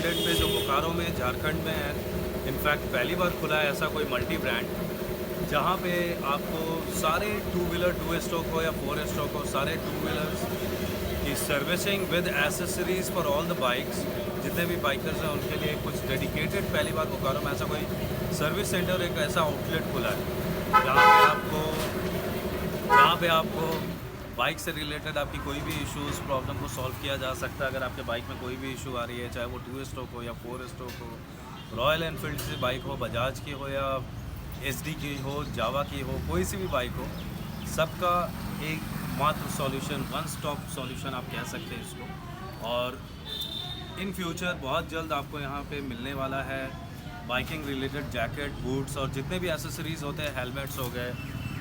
Outlet पे जो बोकारो में झारखंड में है, इनफैक्ट पहली बार खुला है ऐसा कोई मल्टी ब्रांड, जहाँ पे आपको सारे टू व्हीलर 2 स्ट्रोक हो या 4 स्ट्रोक हो, सारे टू व्हीलर्स की servicing with accessories for all the bikes. जितने भी बाइकर्स हैं उनके लिए कुछ डेडिकेटेड, पहली बार बोकारो में ऐसा कोई सर्विस सेंटर, एक ऐसा आउटलेट खुला है जहाँ पे आपको बाइक से रिलेटेड आपकी कोई भी इश्यूज़, प्रॉब्लम को सॉल्व किया जा सकता है। अगर आपके बाइक में कोई भी इशू आ रही है, चाहे वो 2 स्ट्रोक हो या 4 स्ट्रोक हो, रॉयल एनफील्ड की बाइक हो, बजाज की हो या SD की हो, जावा की हो, कोई सी भी बाइक हो, सबका एक मात्र सॉल्यूशन, वन स्टॉप सॉल्यूशन आप कह सकते हैं इसको। और इन फ्यूचर बहुत जल्द आपको यहाँ पे मिलने वाला है बाइकिंग रिलेटेड जैकेट, बूट्स और जितने भी एसेसरीज़ होते हैं, हेलमेट्स हो गए,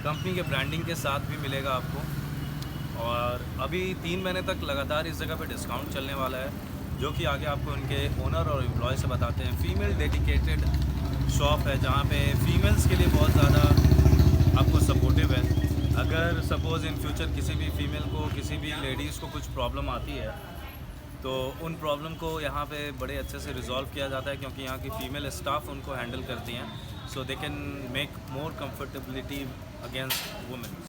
कंपनी के ब्रांडिंग के साथ भी मिलेगा आपको। और अभी 3 महीने तक लगातार इस जगह पे डिस्काउंट चलने वाला है, जो कि आगे आपको उनके ओनर और एम्प्लॉय से बताते हैं। फीमेल डेडिकेटेड शॉप है जहाँ पे फीमेल्स के लिए बहुत ज़्यादा आपको सपोर्टिव है। अगर सपोज़ इन फ्यूचर किसी भी फीमेल को, किसी भी लेडीज़ को कुछ प्रॉब्लम आती है, तो उन प्रॉब्लम को यहाँ पे बड़े अच्छे से रिजॉल्व किया जाता है, क्योंकि यहाँ की फ़ीमेल स्टाफ उनको हैंडल करती हैं, so they can make more comfortability against women.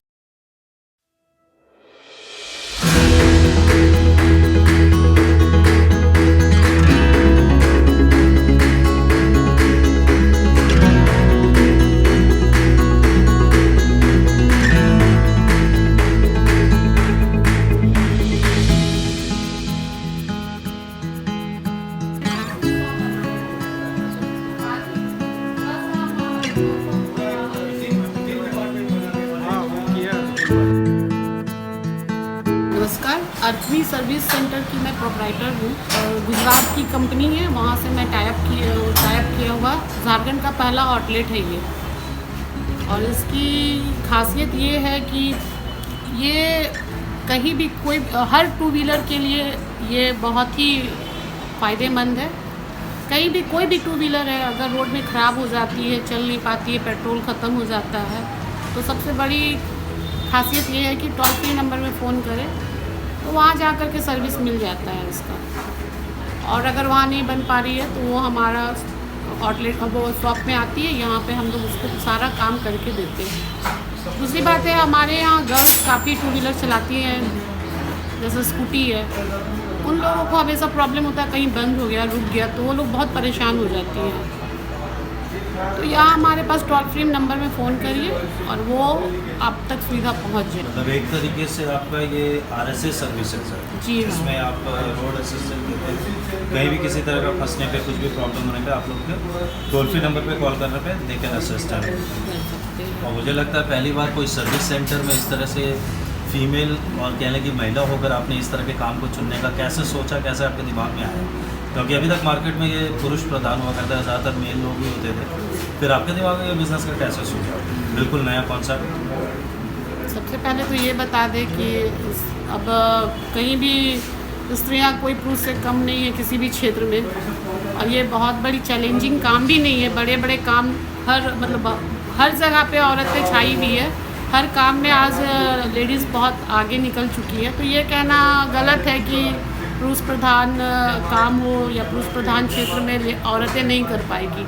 नमस्कार, अर्थवी सर्विस सेंटर की मैं प्रोपराइटर हूँ और गुजरात की कंपनी है, वहाँ से मैं टाइप किया हुआ झारखंड का पहला आउटलेट है ये। और इसकी खासियत ये है कि ये कहीं भी कोई, हर टू व्हीलर के लिए ये बहुत ही फ़ायदेमंद है। कहीं भी कोई भी टू व्हीलर है, अगर रोड में ख़राब हो जाती है, चल नहीं पाती है, पेट्रोल ख़त्म हो जाता है, तो सबसे बड़ी खासियत ये है कि टोल फ्री नंबर में फ़ोन करें तो वहाँ जा कर के सर्विस मिल जाता है इसका। और अगर वहाँ नहीं बन पा रही है तो वो हमारा आउटलेट, वो शॉप में आती है, यहाँ पे हम लोग उसको सारा काम करके देते हैं। दूसरी बात है, हमारे यहाँ गर्ल्स काफ़ी टू व्हीलर चलाती हैं, जैसे स्कूटी है, उन लोगों को हमेशा प्रॉब्लम होता है, कहीं बंद हो गया, रुक गया, तो वो लोग बहुत परेशान हो जाती हैं। तो यहाँ हमारे पास टोल फ्री नंबर में फ़ोन करिए और वो आप तक सुविधा पहुँच जाए। मतलब एक तरीके से आपका ये RSS सर्विसेज है जी हाँ। इसमें आप रोड असिस्टेंट देते हैं, कहीं भी किसी तरह का फंसने पे, कुछ भी प्रॉब्लम होने पे आप लोग के टोल फ्री नंबर पे कॉल करने पे दे कैन असिस्ट है। और मुझे लगता है पहली बार कोई सर्विस सेंटर में इस तरह से फीमेल और कह लें कि महिला होकर आपने इस तरह के काम को चुनने का कैसे सोचा, कैसे आपके दिमाग में आया? क्योंकि अभी तक मार्केट में ये पुरुष प्रधान हुआ करता है, ज़्यादातर मेल लोग ही होते थे, फिर आपके दिमाग में ये बिज़नेस का कैसे सोचा? बिल्कुल नया कॉन्सेप्ट। सबसे पहले तो ये बता दें कि अब कहीं भी स्त्रियाँ कोई पुरुष से कम नहीं है किसी भी क्षेत्र में, और ये बहुत बड़ी चैलेंजिंग काम भी नहीं है। बड़े बड़े काम हर जगह पे औरतें छाई हुई है, हर काम में आज लेडीज़ बहुत आगे निकल चुकी है। तो ये कहना गलत है कि पुरुष प्रधान काम हो या पुरुष प्रधान क्षेत्र में औरतें नहीं कर पाएगी।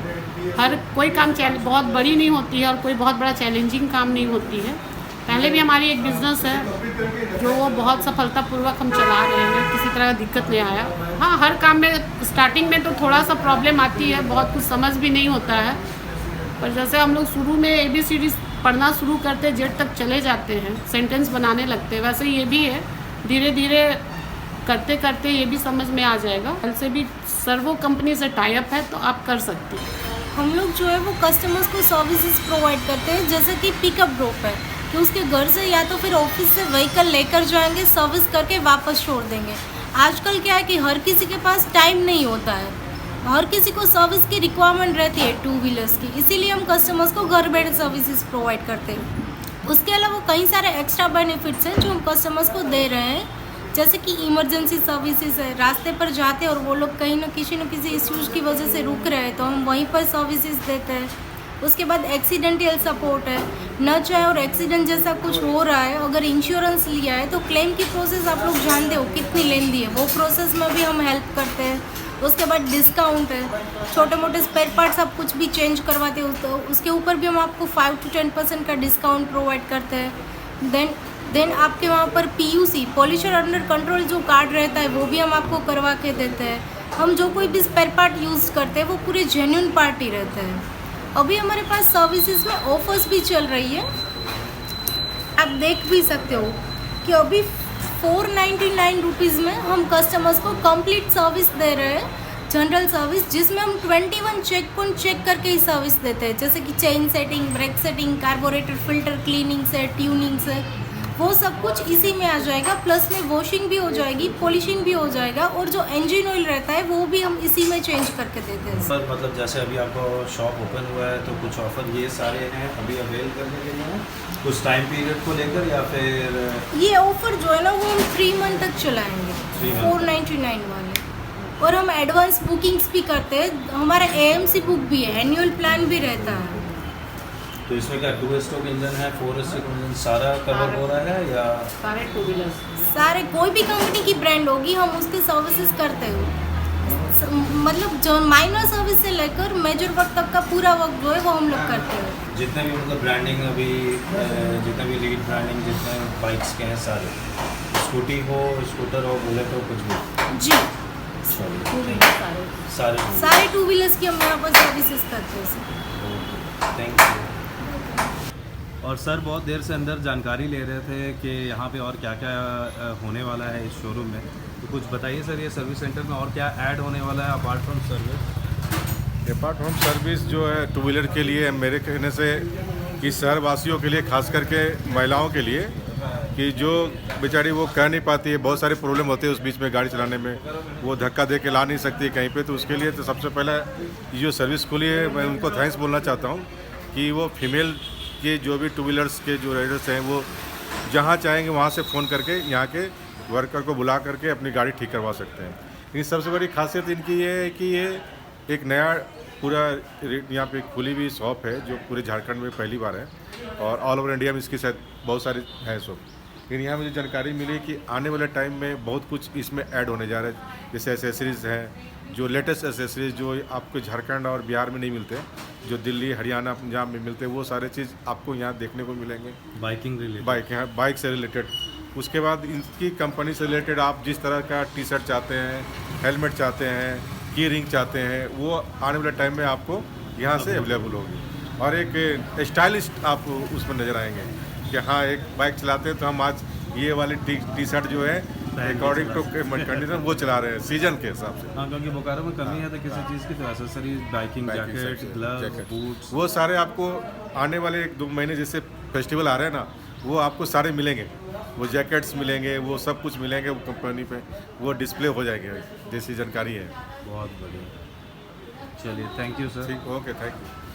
हर कोई काम बहुत बड़ी नहीं होती है और कोई बहुत बड़ा चैलेंजिंग काम नहीं होती है। पहले भी हमारी एक बिज़नेस है जो बहुत सफलतापूर्वक हम चला रहे हैं, किसी तरह का दिक्कत नहीं आया। हाँ, हर काम में स्टार्टिंग में तो थोड़ा सा प्रॉब्लम आती है, बहुत कुछ समझ भी नहीं होता है, पर जैसे हम लोग शुरू में ABCD पढ़ना शुरू करते, जेड तक चले जाते हैं, सेंटेंस बनाने लगते हैं, वैसे ये भी है, धीरे धीरे करते करते ये भी समझ में आ जाएगा। कल से भी सर्वो कंपनी से टाई अप है, तो आप कर सकते हैं। हम लोग जो है वो कस्टमर्स को सर्विसेज प्रोवाइड करते हैं, जैसे कि पिकअप ड्रॉप है कि उसके घर से या तो फिर ऑफिस से व्हीकल लेकर जाएंगे, सर्विस करके वापस छोड़ देंगे। आजकल क्या है कि हर किसी के पास टाइम नहीं होता है, हर किसी को सर्विस की रिक्वायरमेंट रहती है टू व्हीलर्स की, इसीलिए हम कस्टमर्स को घर बैठे सर्विसेज प्रोवाइड करते हैं। उसके अलावा कई सारे एक्स्ट्रा बेनिफिट्स हैं जो हम कस्टमर्स को दे रहे हैं, जैसे कि इमरजेंसी सर्विसेज है, रास्ते पर जाते हैं और वो लोग कहीं न किसी इश्यूज़ की वजह से रुक रहे हैं तो हम वहीं पर सर्विसेज देते हैं। उसके बाद एक्सीडेंटल सपोर्ट है, न चाहे और एक्सीडेंट जैसा कुछ हो रहा है, अगर इंश्योरेंस लिया है तो क्लेम की प्रोसेस आप लोग जानते हो कितनी लेंदी है, वो प्रोसेस में भी हम हेल्प करते हैं। उसके बाद डिस्काउंट है, छोटे मोटे स्पेयर पार्ट्स आप कुछ भी चेंज करवाते हो तो उसके ऊपर भी हम आपको 5 to 10% का डिस्काउंट प्रोवाइड करते हैं। देन आपके वहाँ पर PUC पॉल्यूशन अंडर कंट्रोल जो कार्ड रहता है वो भी हम आपको करवा के देते हैं। हम जो कोई भी स्पेयर पार्ट यूज़ करते हैं वो पूरे जेन्युइन पार्ट ही रहते हैं। अभी हमारे पास सर्विसेज में ऑफर्स भी चल रही है, आप देख भी सकते हो कि अभी 499 रुपीज़ में हम कस्टमर्स को कंप्लीट सर्विस दे रहे हैं, जनरल सर्विस, जिसमें हम 21 चेक पॉइंट चेक करके ही सर्विस देते हैं, जैसे कि chain setting, brake setting, carburettor filter cleaning से, ट्यूनिंग से, वो सब कुछ इसी में आ जाएगा। प्लस में वॉशिंग भी हो जाएगी, पॉलिशिंग भी हो जाएगा, और जो इंजन ऑयल रहता है वो भी हम इसी में चेंज करके देते हैं। सर मतलब जैसे अभी आपका शॉप ओपन हुआ है तो कुछ ऑफर ये सारे हैं अभी अवेल करने के लिए, कुछ टाइम पीरियड को लेकर, या फिर ये ऑफर जो है ना वो हम 3 मंथ तक चलाएंगे, 499 वाले। और हम एडवांस बुकिंग्स भी करते हैं, हमारा AMC बुक भी है, एनुअल प्लान भी रहता है। तो इसमें क्या 2 स्ट्रोक इंजन है, 4 स्ट्रोक इंजन सारा कवर हो रहा है, या सारे 2 व्हीलर्स सारे कोई भी कंपनी की ब्रांड होगी हम उसके सर्विसेज करते हैं। मतलब जो माइनर सर्विस से लेकर मेजर वर्क तक का पूरा वर्क जो है वो हम लोग करते हैं। जितने भी मतलब ब्रांडिंग अभी जितने भी लीड ब्रांडिंग जितने बाइक्स के हैं सारे, स्कूटी हो, स्कूटर हो, बुलेट हो, कुछ भी जी, सारे सारे 2 व्हीलर्स की हम यहाँ पर सर्विसेज करते हैं। Thank you. और सर बहुत देर से अंदर जानकारी ले रहे थे कि यहाँ पे और क्या क्या होने वाला है इस शोरूम में, तो कुछ बताइए सर, ये सर्विस सेंटर में और क्या ऐड होने वाला है apart from service? Apart from service जो है 2 व्हीलर के लिए मेरे कहने से कि शहरवासियों के लिए, खास करके महिलाओं के लिए, कि जो बेचारी वो कह नहीं पाती है, बहुत सारे प्रॉब्लम होते हैं उस बीच में गाड़ी चलाने में, वो धक्का दे के ला नहीं सकती कहीं पे, तो उसके लिए तो सबसे पहले ये जो सर्विस खुली है मैं उनको थैंक्स बोलना चाहता हूँ कि वो फीमेल के जो भी 2 व्हीलर्स के जो राइडर्स हैं वो जहाँ चाहेंगे वहाँ से फ़ोन करके यहाँ के वर्कर को बुला करके अपनी गाड़ी ठीक करवा सकते हैं। लेकिन सबसे बड़ी खासियत इनकी ये है कि ये एक नया पूरा यहाँ पे खुली हुई शॉप है जो पूरे झारखंड में पहली बार है, और ऑल ओवर इंडिया में इसकी शायद बहुत सारी है शॉप। लेकिन यहाँ मुझे जानकारी मिली कि आने वाले टाइम में बहुत कुछ इसमें ऐड होने जा रहा है, जैसे एसेसरीज़ हैं, जो लेटेस्ट एसेसरीज जो आपको झारखंड और बिहार में नहीं मिलते, जो दिल्ली, हरियाणा, पंजाब में मिलते हैं, वो सारे चीज़ आपको यहाँ देखने को मिलेंगे। बाइकिंग रिलेटेड, बाइक से रिलेटेड। उसके बाद इनकी कंपनी से रिलेटेड आप जिस तरह का टी-शर्ट चाहते हैं, हेलमेट चाहते हैं, की रिंग चाहते हैं, वो आने वाले टाइम में आपको यहाँ से अवेलेबल होगी। और एक स्टाइलिस्ट आप उसमें नज़र आएंगे कि हाँ, एक बाइक चलाते हैं तो हम आज ये वाली टी-शर्ट जो है अकॉर्डिंग टू कंडीशन वो चला रहे हैं सीजन के हिसाब से। हाँ, क्योंकि बोकारो में कमी है तो किसी चीज़ की, तो accessories, biking jacket, gloves, boots, वो सारे आपको आने वाले 1-2 महीने जैसे फेस्टिवल आ रहे हैं ना, वो आपको सारे मिलेंगे, वो जैकेट्स मिलेंगे, वो सब कुछ मिलेंगे, वो कंपनी पे वो डिस्प्ले हो जाएंगे, जैसी जानकारी है। बहुत बढ़िया। चलिए, थैंक यू सर। ठीक, ओके, थैंक यू।